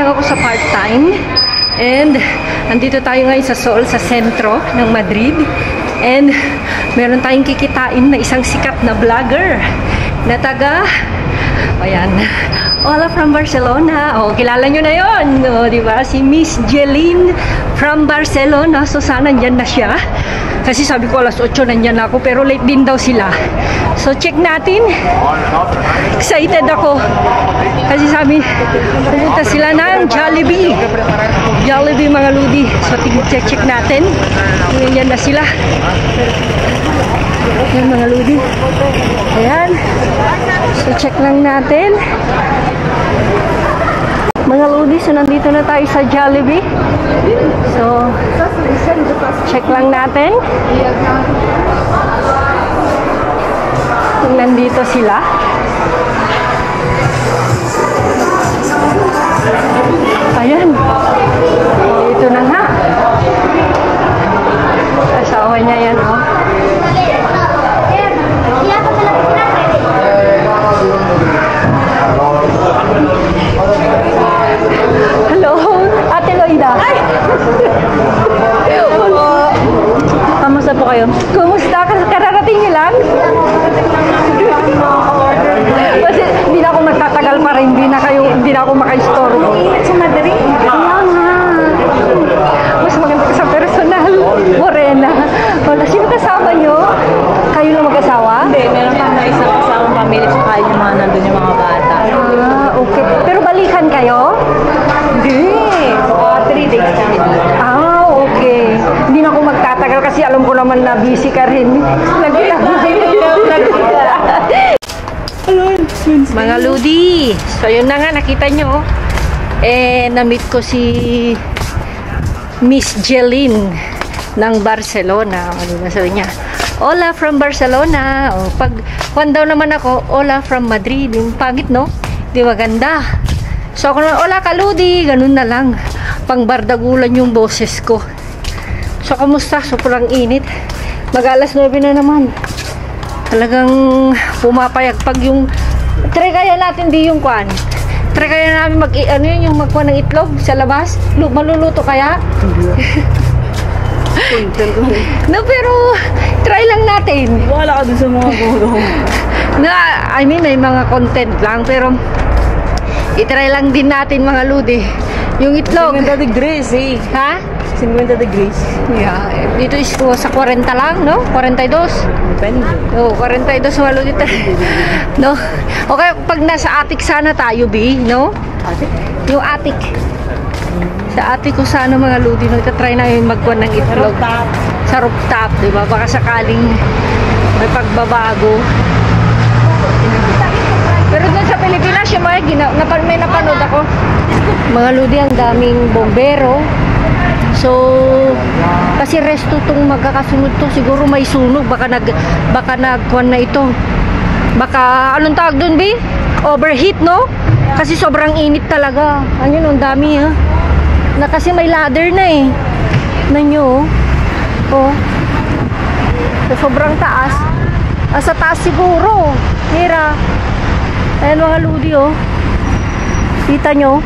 lang ako sa part-time. And andito tayo ngayon sa Sol, sa sentro ng Madrid. And meron tayong kikitain na isang sikat na vlogger na taga, ayan, Hola from Barcelona. Oh, kilala nyo na yun. Oh, diba? Si Miss Jeline from Barcelona. So, sana nandyan na siya. Kasi sabi ko alas 8 nandyan ako. Pero late din daw sila. So, check natin. Excited ako. Kasi sabi, pumunta sila ng Jollibee. Jollibee, mga ludi. So, check natin. Nandyan na sila. Ayan, mga ludi. Ayan. So, check lang natin. Mga ludi, so nandito na tayo sa Jollibee. So, check lang natin. Kung nandito sila. Ayan. Ito na nga. Asawa niya yan, oh. Hello, Ate Loida. Ay! Kamusta po kayo? Kumusta? Kararating niyo lang? Kasi hindi na ako magtatagal pa rin. Hindi na ako maka-store. Sa Madrid? Kaya nga. Mas maganda ka sa personal. Morena. Wala. Sino kasama nyo? Kayo lang mag-asawa? Hindi, meron kang na isang kasamang pamilya sa kayo yung mga nandun yung mga bata. Ah, okay. Pero balikan kayo? Hindi. 3 days kami dito. Ah, okay. Hindi na ako magtatagal kasi alam ko naman na busy ka rin. Mga ludi. So, yun na nga, nakita nyo. Na-meet ko si Miss Jeline ng Barcelona. Ano na sabi niya? Hola from Barcelona. O, pag daw naman ako, hola from Madrid. Yung pangit, no? Di maganda. So, ako naman, hola kaludi. Ganun na lang. Pangbardagulan yung boses ko. So, kamusta? Sobrang init. Mag-alas 9 na naman. Talagang pumapayagpag yung... Try kaya natin di yung kwan. Try kaya namin yung magkuhan ng itlog sa labas. Maluluto kaya? No, pero try lang natin. Wala ka dun sa mga gulong. I mean, may mga content lang, pero itry lang din natin, mga ludi. Yung itlog. 50 degrees eh. Ha? 50 degrees. Yeah. Dito is sa 40 lang, no? 42. Depende. No, 42 mga ludi. No? Okay, pag nasa attic sana tayo, B, no? Attic? Yung attic. Sa attic ko sana, mga ludi, no? Itatry na yung magkuhan ng itlog. Rooftop. Sa rooftop, diba? Baka sakaling may pagbabago. Pero doon sa Pilipinas, yung mga may napanood ako. Mga ludi, ang daming bombero. So, kasi resto itong magkakasunod to. Siguro may sunog. Baka nagkuhan na ito. Baka, anong tawag doon, B? Overheat, no? Kasi sobrang init talaga. Ayun, ang dami, ha? Kasi may ladder na, eh. Nanyo, oh. So, sobrang taas. Sa taas siguro. Mira. Ayan, mga ludi, oh. Kita nyo?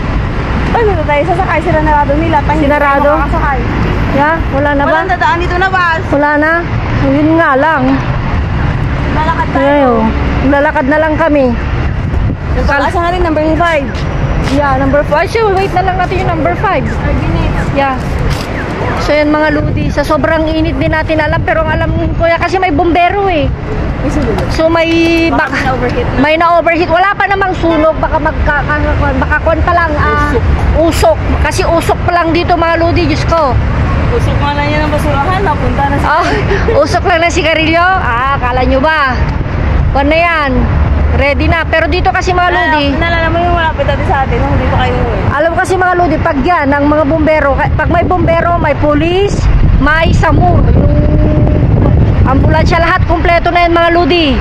Ano na tayo? Sasakay sila narado nila. Sinarado? Yeah, wala na ba? Walang dadaan dito na ba? Wala na. Yun nga lang. Lalakad tayo. Ayo, lalakad na lang kami. Asa nga rin number 5. Yeah, number 5. Sure, wait na lang natin yung number 5. Yeah. So yan, mga ludi. Sa sobrang init din natin alam. Pero ang alam ko yan kasi may bombero eh. So may may na-overheat. Wala pa namang sunog. Baka kon pa lang. Usok. Kasi usok pa lang dito, mga ludi. Diyos ko. Usok nga lang yan ang basurahan. Napunta na sa usok lang na sigarilyo. Akala nyo ba? Kung na yan. Ready na. Pero dito kasi, mga ludi. Nalala mo yung malapit natin sa atin. Hindi pa kayo alam mo kasi, mga ludi, pag yan, ang mga bombero, pag may bombero, may police, may SAMU. Yung ambulansya, lahat kumpleto na yan, mga ludi.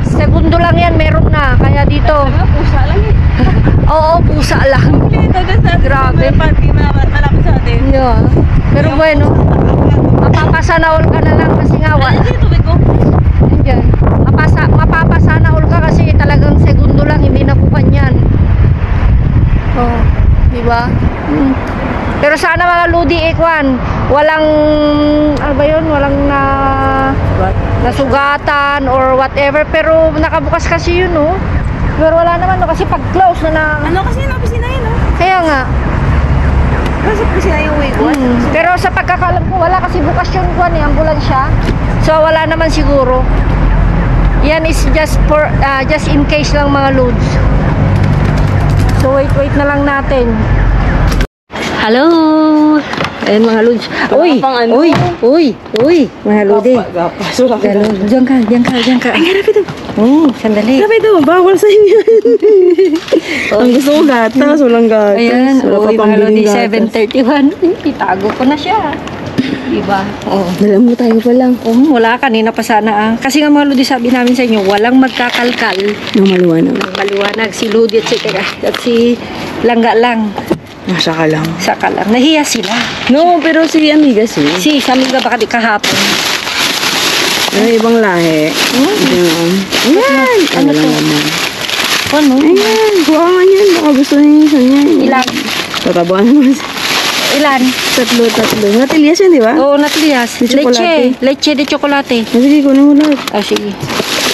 Segundo lang yan, meron na. Kaya dito. Pusa lang eh. Oo, pusa lang. Grabe. Malapit sa atin. Yeah. Pero bueno, mapapasana all ka na lang kasi nga. Tubig ko. Diyan. Mapapasana all ka kasi talagang segundo lang, hindi na kukan yan. Oh, di ba? mga ludi ekwan. Walang, ano ba yun? Walang nasugatan or whatever. Pero nakabukas kasi yun, no? Pero wala naman, no? Kasi pag close na Ano kasi yung opisina yun, no? Kaya nga. Kasi opisina yung wigwat. Pero sa pagkakalam ko, wala kasi bukas yun kwan eh, ambulansya. So wala naman siguro. Yan is just for just in case lang mga loads. So wait na lang natin. Hello. Ayan mga loads. Uy, mga lodi. Gapas. Diyan ka. Ay, harap ito. Sandali. Grabe ito, bawal sa inyo. Ang gusto ko gatas, walang gatas. Ayan, Wala pa mga lodi, pambiling gatas. 7:31. Itago ko na siya. Diba? Oo. Dala mo tayo pa lang. Wala, kanina pa sana. Kasi nga mga lodi, sabi namin sa inyo, walang magkakalkal. Nang maliwanag. Maliwanag, si Ludi at si Langga lang. Saka lang. Saka lang. Nahiya sila. No, pero si Amiga si. Si Amiga baka di kahapon. May ibang lahi. Ayan. Ano to? Naman. Ano? Ayan, kuha nga yan. Baka gusto niya yung isa niya. Ilan? Tatabuan mo. Ilan? Tatlo. Natilias yan, di ba? Oo, natlias. May tsokolate. Leche de chocolate. Sige, kunin mo lahat. Sige.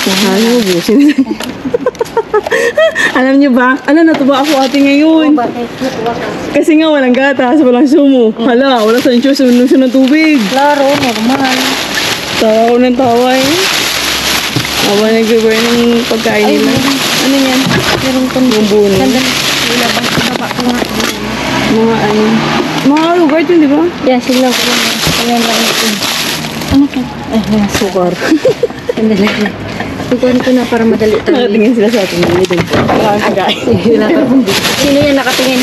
Ano, busin. Alam niyo ba? Natuba ako ate ngayon. Bakit? Kasi nga walang gatas, walang sumo. Hala, wala sa inyo sunod ng tubig. Klaro, normal. Tawa ko ng tawa eh. Aba nag-prepare ng pagkain Ay, nila. meron. Ano yan? Meron kong Bumbuno. Sandali. Ilabas ko ko nga. Mga yogurt yun, di ba? Yan, silang ko lang. Ayan lang ito. Ano to? Ay, sukar. Sandali. Ikuhan ko na para madali tayo. Nakatingin sila sa atin. Hindi din. Sino yan nakatingin?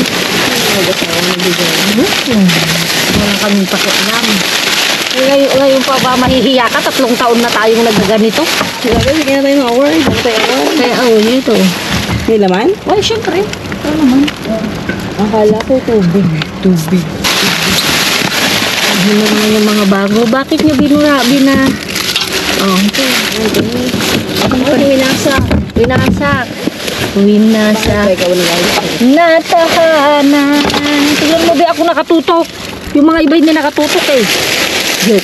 Wala kaming pakialam. Ngayon pa ba mahihiya ka? 3 taon na tayong nagaganito. Sige na tayo ng award. Kaya ito. May laman? Ay, syempre. Ano naman? Akala ko tubig. Ano naman yung mga bago? Bakit nyo Winasak. Natahanan. Tingnan mo ba ako nakatutok? Yung mga iba hindi nakatutok eh. Good.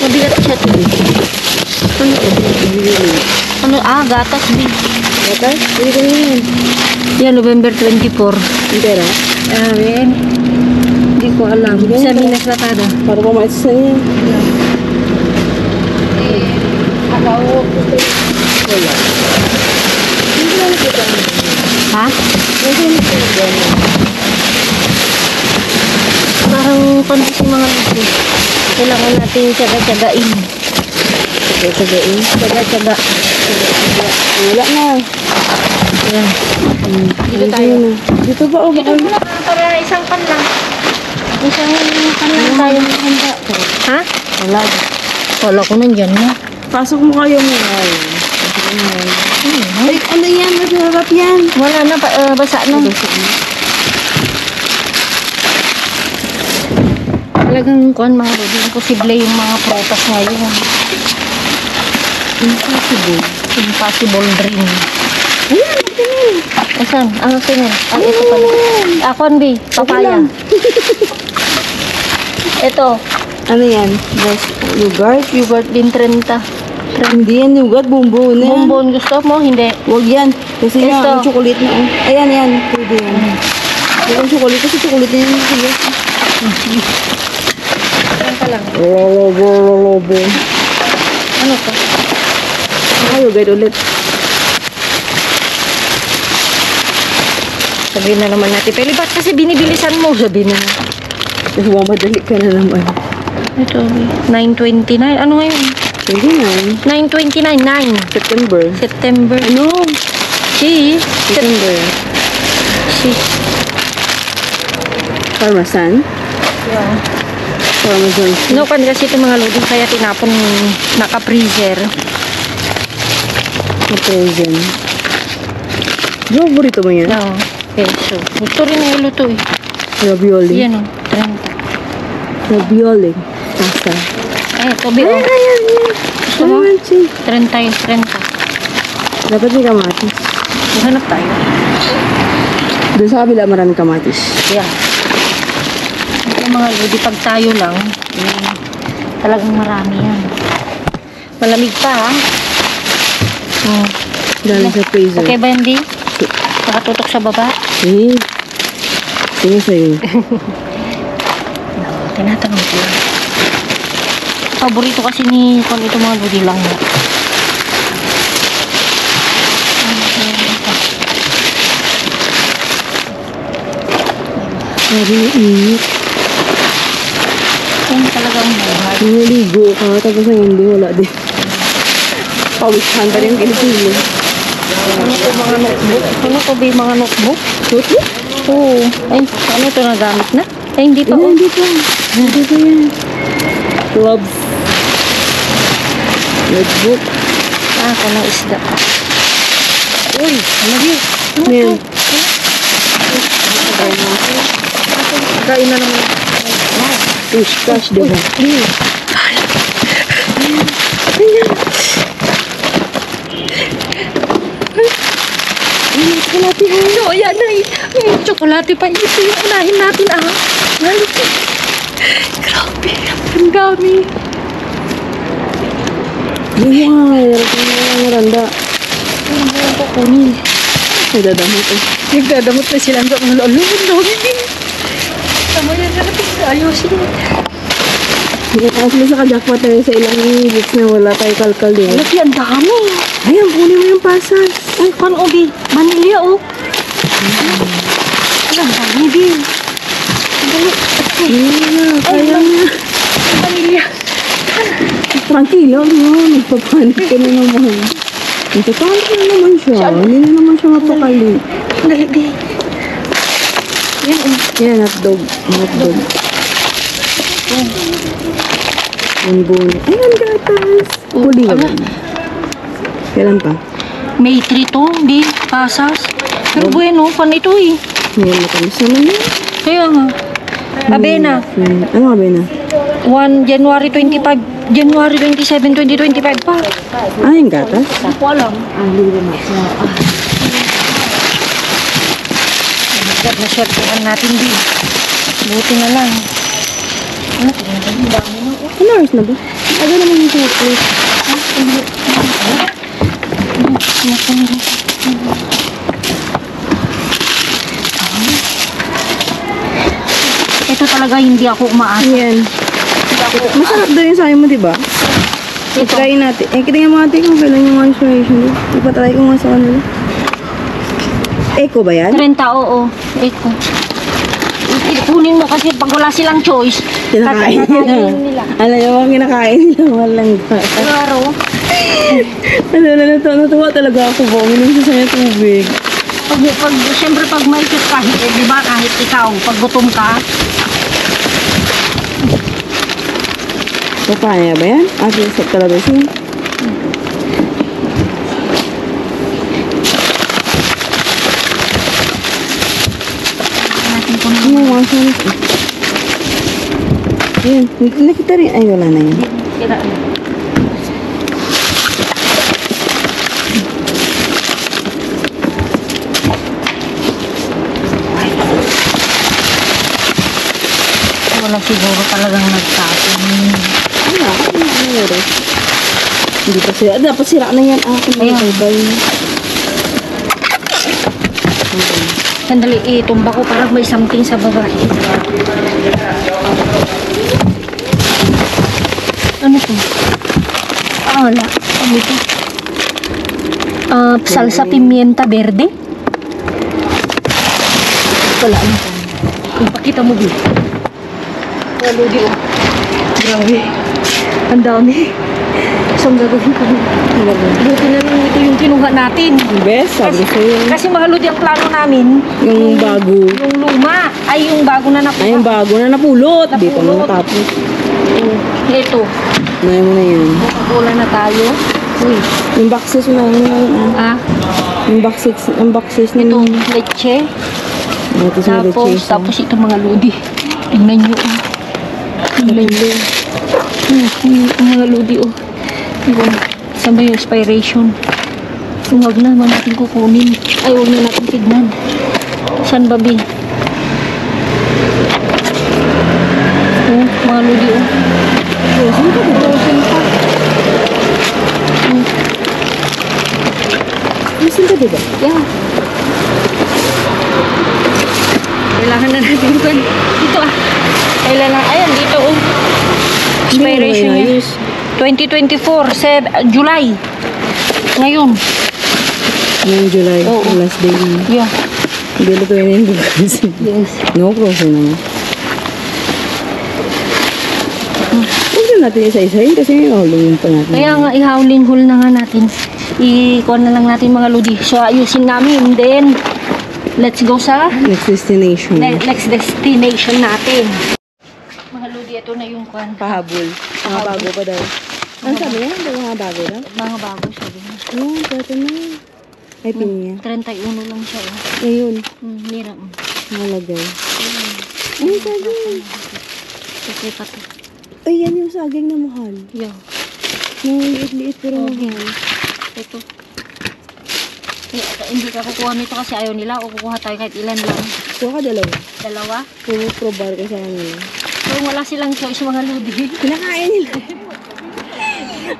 Mabigat siya ito. Ano? Gatas din. Gatas? Hindi ko yun. Yan, November 24. Yung pera? Hindi ko alam. Sa Minas Latada. Para pa maisa niya. Ha? Parang pansin si mga lagi. Kailangan natin tsaga-tsagain. Tsaga-tsaga. Wala na. Yan. Dito tayo. Dito ba? Dito mo lang para isang pan lang. Isang pan lang tayo. Ha? Wala. Wala ko nandyan na. Pasok mo kayo mo. Ay, ano yan? Masarap yan. Wala na, basa na. Talagang kuhan mga lodi, imposible yung mga prutas ngayon. Impossible dream. Ayan, tingin. Asan? Tingin. Ito pala. Akon, B. Papaya. Ito. Ano yan? Yogurt? Yogurt din 30. Hindi yan yogurt, bumbon yan. Bonbon gusto mo? Hindi. Huwag yan. Kasi Ito. nga, may chocolate na. Ayan. Pwede yan. Huwag ang chocolate kasi chocolate na yan. Sige. Ayan ka lang. Lobo. Ano to? Yogurt ulit. Sabihin na naman natin. Pero ba't kasi binibilisan mo? Sabihin na. Kasi mamadali ka na naman. Ito, 9:29. Ano ngayon? 29. 9:29. 9. September. Ano? September. Parmesan? Yeah. Parmesan. No, kasi ito mga loading kaya tinapon naka-freezer. Frozen. Favorito mo yan? No. Peso. Gusto rin yung luto eh. Ravioli. Yan o. 30. Ravioli. Pasta. Ay, tobi o. Ayan. Gusto mo? 30 yung 30. Dapat may kamatis. Hanap tayo. Doon sa kabila marami kamatis. Yeah. Yung mga lodi, pag tayo lang, talagang marami yan. Malamig pa, ha? Dahil sa freezer. Okay ba yan, Di? Nakatutok sa baba? Eh. Sige sa'yo. Tinatanong ko lang. Paborito kasi ni Kon ito mga lodi lang. Sabi na init. Yan talaga ang buhay. Naligo ka, tapos ang hindi, wala din. Pawisan pa rin kinikili. Ano to mga notebook? Ano to ba yung mga notebook? Notebook? Oo. Ay, ano to nagamit na? Ay, hindi pa. Hindi, hindi pa. Hindi pa yan. Gloves. Notebook. Ako ng isda. Uy, ano yun? Ano Yan. to? Kain na naman. Fish cash, diba? Chocolate mo. No, yan na. May chocolate pa. Ito yung unahin natin, ah. Malaki. Grabe. Ang dami. Wow, yarap mo na ang randa. Ano mo yung kukunin? Nagdadamot eh. Nagdadamot na sila. Ang dami. Ang dami din. Tama yan na natin. Ayusin. At least naka-jackpot tayo sa ilang minutes na wala tayo kalkal din. Lagi, ang dami. Ayan, kunin mo yung pasas. Ay, pan o, Di. Manilya, o. Ang dami, Di. Ang dami. Kaya na. Manilya. Tranquilo, no? Nagpapanik ka na naman. Nagpapanik na naman siya. Hindi na naman siya mapakali. Dali, Di. Yan, o. Yan, hotdog. Hotdog. Bonbon. Ayan, gatas. Huli ka ba? Kailan pa? May 3 to, Di. Pasas. Pero bueno, pan ito, eh. Ngayon, matamis naman yan. Kaya nga. Abena. Ano abena? 1 January 25. January 27, 2025 pa. Ah, yung gatas? Hindi ko alam. Na-shirtuhan natin, Di. Buti na lang. Ano? Ang dami na. Ano oras na ba? Aga naman yung chocolate. Ito talaga hindi ako umaasa. Yan. Masarap daw yung sayo mo, diba? I-try natin. Eh, kita nga mga ate kung kailan yung moisturization. Ipatry ko nga sa kanila. Eco ba yan? 30, oo. Ito. Kunin mo kasi pag wala silang choice. Kinakain nila. Alam niyo mga kinakain nila. Walang gata. Claro. Natuwa talaga ako ba? Uminom siya sa'yo tubig. Siyempre pag may shoot kahit, eh, di ba, kahit ikaw, pag gutom ka, Papaya ba yan? Ate, sa talabasin. natin kung Ano mga sanas? Ayan, nakita rin. Ay, wala na yan. sira. Wala siguro talagang nagtapon. Ano? Hindi pa sira. Dapat sira na yan. Ayan. Bye-bye. Sandali, itumba ko parang may something sa baba. Ano to? Wala. Ano ito? Salsa pimienta verde? Wala. Ano to? Ipakita mo, Bill. Lodi, oh. Grabe. Ang dami. So, ang gagawin ko. Buti na lang ito yung kinuha natin. Best, sabi ko yun. Kasi mga Lodi, ang plano namin, Yung bago. yung luma, ay yung bago na nakuha. Ay, yung bago na napulot. Di pa Napulot. mo natapos. Ito. Naya mo na yan. Makakula na tayo. Uy. Yung boxes na yun. Ah, Yung boxes na ito, yun. leche. Ito sa Tapos ito mga Lodi. Tingnan nyo, oh. Tingnan nyo. Yung mga Lodi, oh. Yung, saan ba yung expiration? Huwag na natin kukunin. Ay, huwag na natin tignan. Saan ba, Bi? ludi, oh. Frozen pa, diba? Frozen pa. Frozen ka, diba? Yeah. Kailangan na natin yun. Dito ah. Kailangan, ayan, dito oh. Expiration niya. 2024, July. Ngayon. Ngayong July, Oo. last day na. Yeah. Hindi na ito yun bukas. Yes. No, frozen naman. Huwag na natin isa-isahin kasi ihawlin pa natin. Kaya nga, ihawling hul na nga natin. I-kuha na lang natin mga ludi. So, ayusin namin. Then, let's go sa Next destination. next destination natin. Mga ludi, ito na yung kuhan. Pahabol. Mga bago pa daw. Ano sabi niya? Mga bago daw? Mga bago, sabi niya. Oo, pwede na. Ay, pinya. 31 lang siya. Oh. Ayun. Mira. Malagay. Ay, saging. Kasi pa to. Ay, yan yung saging na mahal. Yo. Yung liit-liit pero Okay. mahal. Ito. Hindi ka kukuha nito kasi ayaw nila. O kukuha tayo kahit ilan lang. Kuha ka dalawa. Dalawa. Probar ka sa kanila. So, wala silang choice mga ludi. Kinakain nila.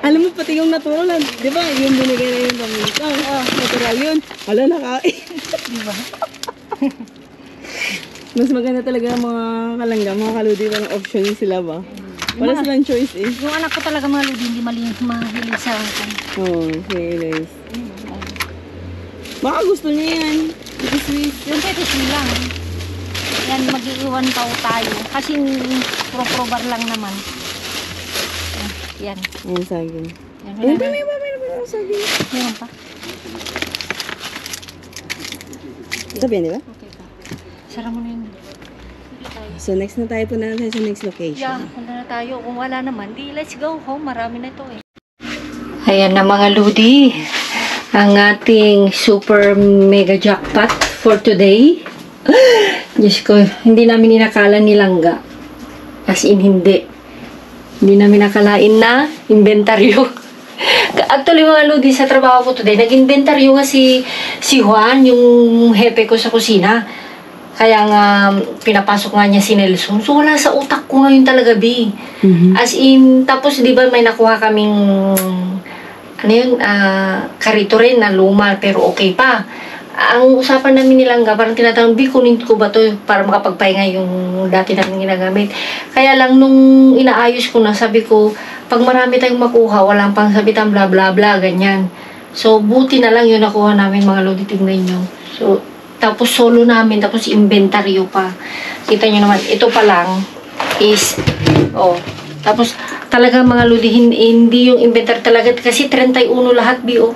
Alam mo, pati yung natural, di ba? Yung binigay na yung kamika. Natural yun. Hala, nakain. Di ba? Mas maganda talaga ang mga kalangga, mga kaludi, walang option sila ba? Wala silang choice eh. Yung anak ko talaga mga ludi, hindi mahilig sa akin. Oo, guys. Baka gusto niya yan. Ito sweet. Yung petis lang. Yan, mag-iwan tayo. Kasi pro-probar lang naman. Yan. Ayan, saging. Yan. Ayan, may saging. Meron pa. Sabi yan, di ba? Okay pa. Sara mo na yun. So, next na tayo po na tayo sa next location. Yeah, punta na tayo. Kung wala naman, di let's go home. Marami na ito eh. Ayan na mga ludi. Ang ating super mega jackpot for today. Diyos ko, hindi namin inakala ni Langga. As in, hindi. Hindi namin nakalain na inventaryo. Actually, mga ludi, sa trabaho ko today, nag-inventaryo nga si Juan, yung hepe ko sa kusina. Kaya nga, pinapasok nga niya si Nelson. So, wala sa utak ko ngayon talaga, B. As in, tapos, di ba, may nakuha kaming, ano yun, karito rin na luma, pero okay pa. Ang usapan namin nilang parang tinatanong, B, kunin ko ba to para makapagpahinga yung dati namin ginagamit. Kaya lang, nung inaayos ko na, sabi ko, pag marami tayong makuha, walang pang sabitan, bla bla bla, ganyan. So, buti na lang yun nakuha namin, mga lodi, tignan nyo. So, tapos solo namin, tapos inventaryo pa. Kita nyo naman, ito pa lang is, oh, tapos talaga mga lodi, hindi yung inventaryo talaga, kasi 31 lahat, B, oh.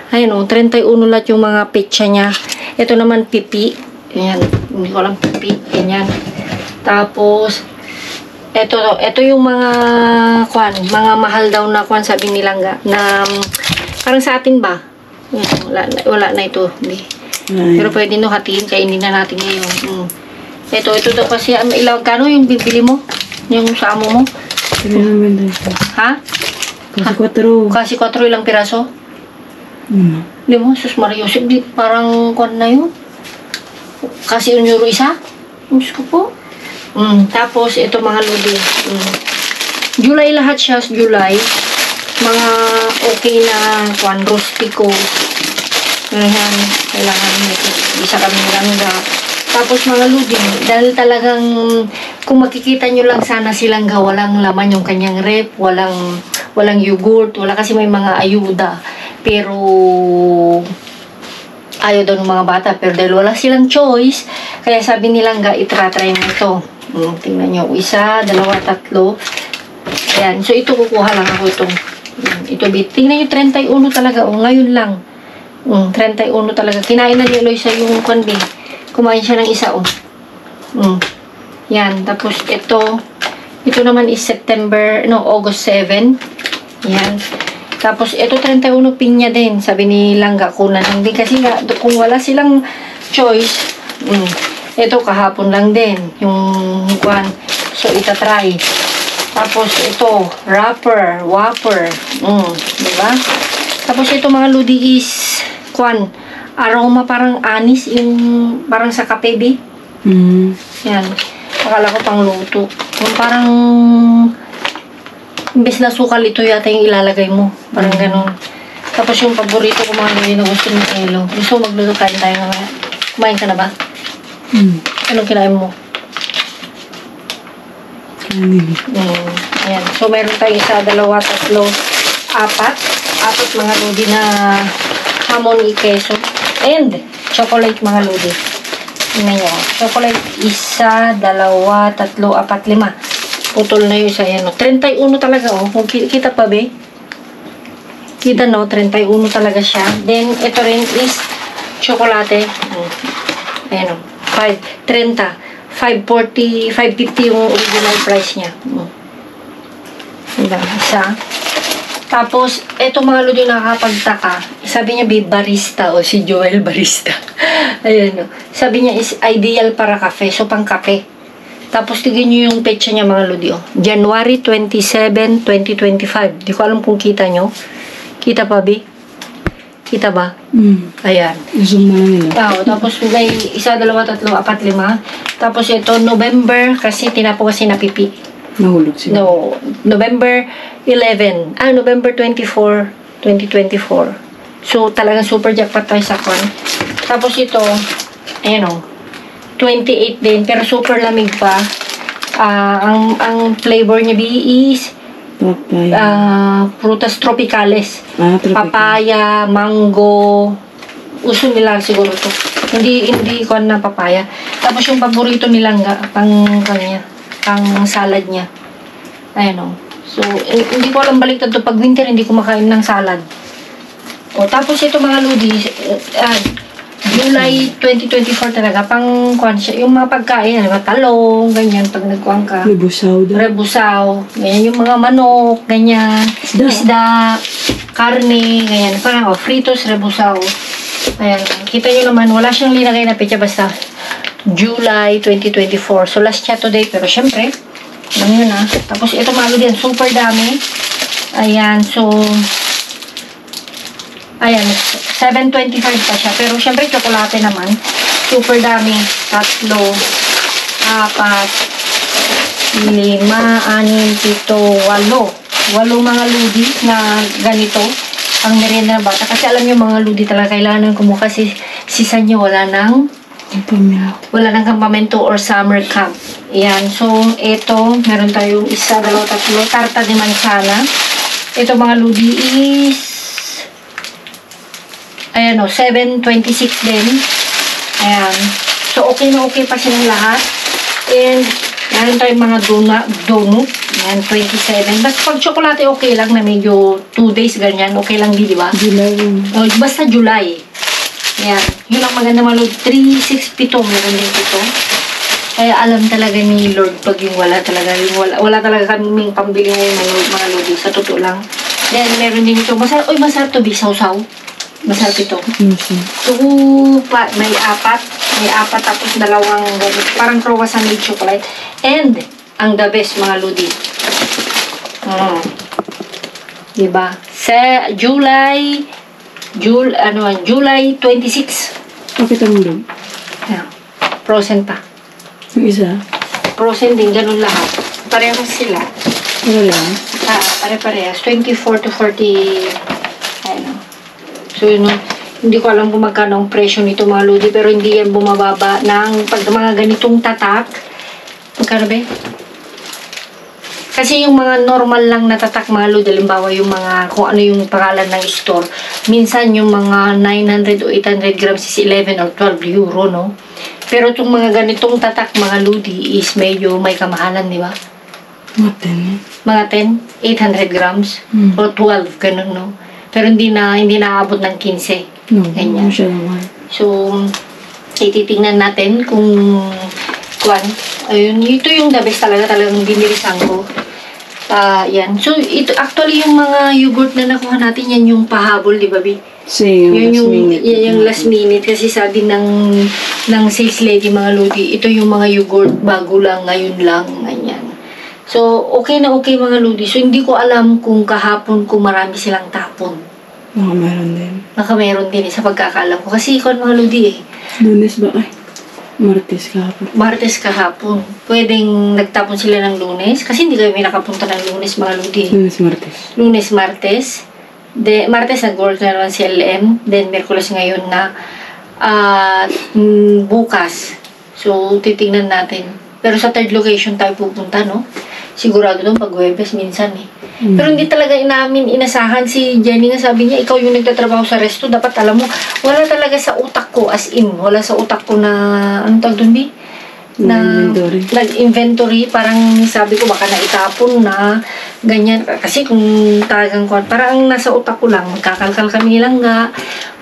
Ayun, oh, 31 lahat yung mga petsa niya. Ito naman, pipi. Ayan, hindi ko alam, pipi. Ganyan. Tapos, ito yung mga, mga mahal daw na sabi nilang na, parang sa atin ba? Wala na ito. Hindi. Pero pwede no hatiin, kainin na natin ngayon. Ito daw kasi, kano yung bibili mo? Yung sa amo mo? Ha? Kasi 4 ilang piraso? Di mo, sus Mario, di parang kwan na yun. Kasi €1 isa? Diyos ko po. Tapos, ito mga lodi. July lahat siya, July. Mga okay na kwan, rustico. Ganyan, kailangan nito. Isa kami langga. Tapos mga lodi, dahil talagang, kung makikita nyo lang sana silang walang laman yung kanyang rep, walang yogurt, wala kasi may mga ayuda. Pero, ayaw daw ng mga bata. Pero dahil wala silang choice, kaya sabi nilang itratry mo ito. Tingnan nyo. 1, 2, 3. Ayan. So, ito kukuha lang ako itong. Ito, tingnan nyo, 31 talaga. O, ngayon lang. 31 talaga. Kinain na ni Eloisa yung kwanbi. Kumain siya ng isa, o. Yan. Tapos, ito naman is August 7. Yan. Tapos, ito 31 pinya din. Sabi ni Langga, kunan lang din. Kasi nga, kung wala silang choice, ito kahapon lang din. Yung kwan. So, itatry. Tapos, ito, whopper. Diba? Tapos, ito mga ludi is, kwan, aroma parang anis. Yung, parang sa kape, B. Yan. Akala ko pang luto. Kung parang imbes na sukal, ito yata yung ilalagay mo. Parang ganun. Tapos yung paborito ko mga Lodi na gusto ng Elo. Gusto mo magluto, kain tayo nga. Kumain ka na ba? Anong kinain mo? Ayan. So, meron tayong isa, dalawa, tatlo, apat mga Lodi na hamon i-keso. And, chocolate mga Lodi. Tingnan nyo. Chocolate, isa, dalawa, tatlo, apat, lima. Putol na yung isa. Ayan, 31 talaga, oh. Kung kita pa, be? Kita, no? 31 talaga siya. Then, ito rin is chocolate. Ayan, oh. 30. 540, 550 yung original price niya. Diba? Isa. Tapos, eto mga Lodi nakakapagtaka. Sabi niya, barista. O, si Joel barista. Ayan, no. Sabi niya, is ideal para kape. So, pang kape. Tapos, tignan niyo yung petsa niya mga Lodi. Oh. January 27, 2025. Di ko alam kung kita nyo. Kita pa, Bi? Kita ba? Ayan. Zoom na lang nila. Tapos, may isa, dalawa, tatlo, apat, lima. Tapos, ito, November, kasi tinapo kasi napipi. Nahulog sila. No, November 11. November 24, 2024. So, talagang super jackpot tayo sa kwan. Tapos ito, ayan o, 28 din, pero super lamig pa. Ang flavor niya is prutas tropicales. Papaya, mango. Uso nila siguro to. Hindi ko na papaya. Tapos yung paborito nilang pang salad niya. Ayan o. So, hindi ko alam baliktad to. Pag winter, hindi ko makain ng salad. Tapos ito mga Lodi, July 2024 talaga, pang kuwan siya. Yung mga pagkain, talong, ganyan, pag nagkuhan ka. Rebusaw. Ganyan, yung mga manok, ganyan. Isda, karne, ganyan. Parang, fritos, rebusaw. Ayan. Kita nyo naman, wala siyang linagay na pecha, basta July 2024. So, last siya today. Pero, syempre, alam nyo na. Tapos, ito mga Lodi, super dami. Ayan. So, ayan. 7.25 pa siya. Pero, syempre, tsokolate naman. Super dami. 3, 4, 5, 6, 7, 8, 8 mga Lodi na ganito ang merienda ng bata. Kasi alam nyo mga Lodi talaga kailangan kumuha kasi sisa nyo wala nang campamento or summer camp. Ayan. So, ito, meron tayong isa, dalawa, tatlo, tarta de manzana. Ito mga Lodi is ayan o, 7.26 din. Ayan. So, okay na okay pa silang lahat. And, meron tayong mga donut. Ayan, 27. Basta pag chocolate, okay lang na medyo 2 days ganyan. Okay lang di ba? July. Basta July. Ayan. Yun ang maganda mga Lord. 367 meron din ito. Kaya alam talaga ni Lord pag yung wala talaga. Wala talaga kaming pambili ngayon mga Lord. Sa totoo lang. Then, meron din ito. Masarap to be sausaw. Masarap ito. May apat tapos dalawang parang croissant with chocolate. And, ang the best mga Lodi. Diba? Sa July 26. Pakita mo doon. Yeah. Frozen pa. Yung isa? Frozen din, ganun lahat. Parehas sila. Ano lang? Pare-parehas. 24 to 40. So, hindi ko alam kung magkano ang presyo nito mga Lodi, pero hindi yan bumababa ng pag mga ganitong tatak. Magkano ba? Kasi yung mga normal lang na tatak mga Lodi, halimbawa yung mga, kung ano yung pangalan ng store, minsan yung mga 900 o 800 grams is 11 or 12 euro, no? Pero itong mga ganitong tatak mga Lodi is medyo may kamahalan, di ba? Mga 10. Mga 10? 800 grams? O 12, ganun, no? Pero hindi na aabot ng 15. No, ganyan. So, ititingnan natin kung ayun, ito yung the best talagang binilisan ko. Yan. So, ito, actually, yung mga yogurt na nakuha natin, yan yung pahabol, di ba, Bi? Same, yung last minute. Kasi sabi ng sales lady, mga Lodi, ito yung mga yogurt, bago lang, ngayon lang, ganyan. So, okay na okay mga Lodi. So, hindi ko alam kung kahapon kung marami silang tapon. Baka meron din. Baka meron din sa pagkakaalam ko. Kasi ikaw mga Lodi eh. Lunes ba? Ay. Martes kahapon. Pwedeng nagtapon sila ng Lunes. Kasi hindi kami nakapunta ng Lunes, mga ludi. Lunes, Martes. Martes nag-work na naman si LM. Then, Miyerkules ngayon na bukas. So, titingnan natin. Pero sa third location tayo pupunta, no? Sigurado doon pag Huwebes minsan eh. Pero hindi talaga namin inasahan si Jenny nga sabi niya, ikaw yung nagtatrabaho sa resto, dapat alam mo, wala talaga sa utak ko, as in, wala sa utak ko na, anong tawag doon, Bi? Na nag-inventory, parang sabi ko baka naitapon na ganyan, kasi kung talagang parang nasa utak ko lang, magkakalkal kami langga,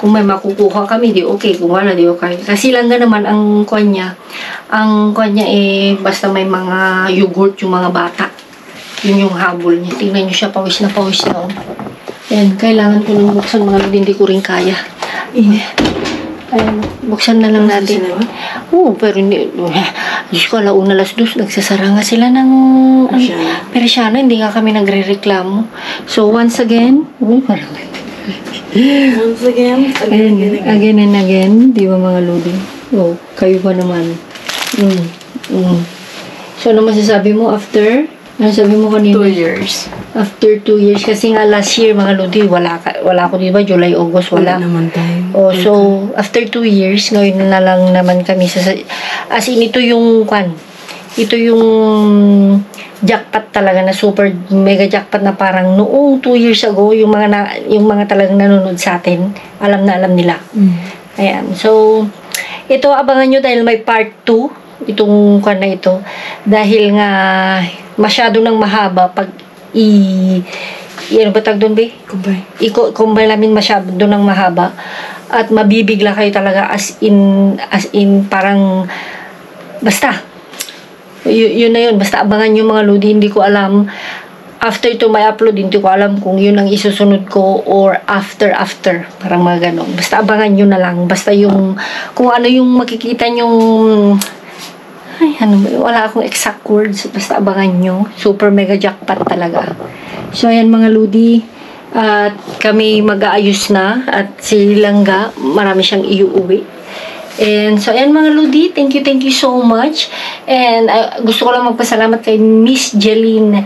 kung may makukuha kami di okay, kung wala di okay, kasi langga naman ang kwan niya eh basta may mga yogurt yung mga bata, yun yung habol niya. Tingnan nyo siya, pawis na oh. Ayan, kailangan ko nang buksan mga hindi ko rin kaya. Ayan, buksan na lang natin. Oo, pero hindi. Diyos ko, alauna alas 2, nagsasara nga sila ng Persiana. Hindi nga kami nagre-reklamo. So, once again, again and again, di ba mga lodi? Oh, kayo ba naman? So, ano masasabi mo after? Ano sabi mo kanina? 2 years. After 2 years. Kasi nga last year, mga lodi, wala ako, di ba? July, August, wala. Wala naman tayo. Oh, so, after 2 years, ngayon na lang naman kami as in, ito yung jackpot talaga na super mega jackpot na parang noong 2 years ago, yung mga talagang nanonood sa atin, alam na alam nila. Ayan. So, ito abangan nyo dahil may part 2 itong kwan na ito. Dahil nga masyado nang mahaba pag ano ba tag doon, be? Combine namin masyado nang mahaba at mabibigla kayo talaga as in parang basta yun na yun, basta abangan nyo mga lodi. Hindi ko alam after ito may upload, hindi ko alam kung yun ang isusunod ko or after parang mga ganon. Basta abangan nyo na lang, basta yung kung ano yung makikita nyong wala akong exact words, basta abangan nyo. Super mega jackpot talaga. So ayan mga lodi, at kami mag-aayos na at si Langga marami siyang iuuwi. And so ayan mga lodi, thank you so much. And gusto ko lang magpasalamat kay Miss Jeline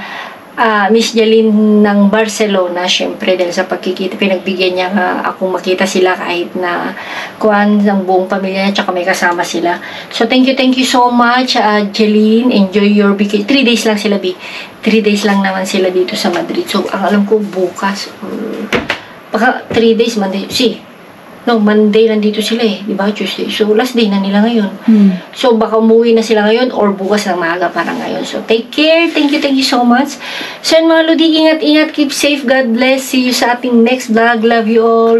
ng Barcelona, syempre dahil sa pagkikita, pinagbigyan niya akong makita sila kahit na kuwan ng buong pamilya niya, tsaka may kasama sila. So thank you so much, Jeline. Enjoy your vacation. 3 days lang sila, 3 days lang naman sila dito sa Madrid. So ang alam ko bukas, baka 3 days, Monday nandito sila di ba? Tuesday. So, last day na nila ngayon. So, baka umuwi na sila ngayon or bukas ng maaga parang ngayon. So, take care. Thank you so much. So, mga lodi, ingat. Keep safe. God bless. See you sa ating next vlog. Love you all.